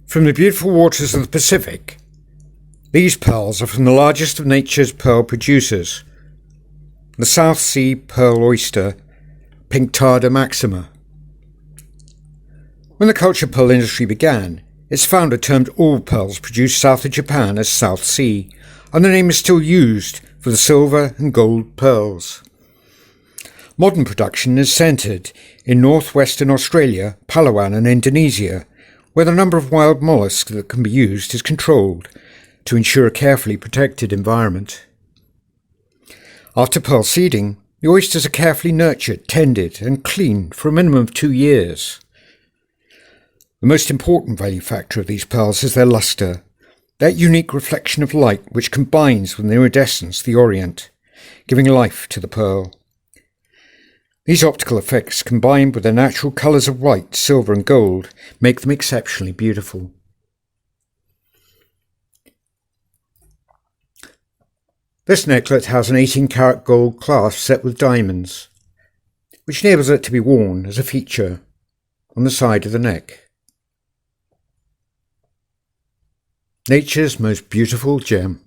From the beautiful waters of the Pacific, these pearls are from the largest of nature's pearl producers, the South Sea pearl oyster, Pinctada maxima. When the cultured pearl industry began, its founder termed all pearls produced south of Japan as South Sea, and the name is still used for the silver and gold pearls. Modern production is centred in northwestern Australia, Palawan and Indonesia, where the number of wild molluscs that can be used is controlled to ensure a carefully protected environment. After pearl seeding, the oysters are carefully nurtured, tended and cleaned for a minimum of 2 years. The most important value factor of these pearls is their lustre, that unique reflection of light which combines with the iridescence of the orient, giving life to the pearl. These optical effects, combined with their natural colours of white, silver and gold, make them exceptionally beautiful. This necklet has an 18-karat gold clasp set with diamonds, which enables it to be worn as a feature on the side of the neck. Nature's most beautiful gem.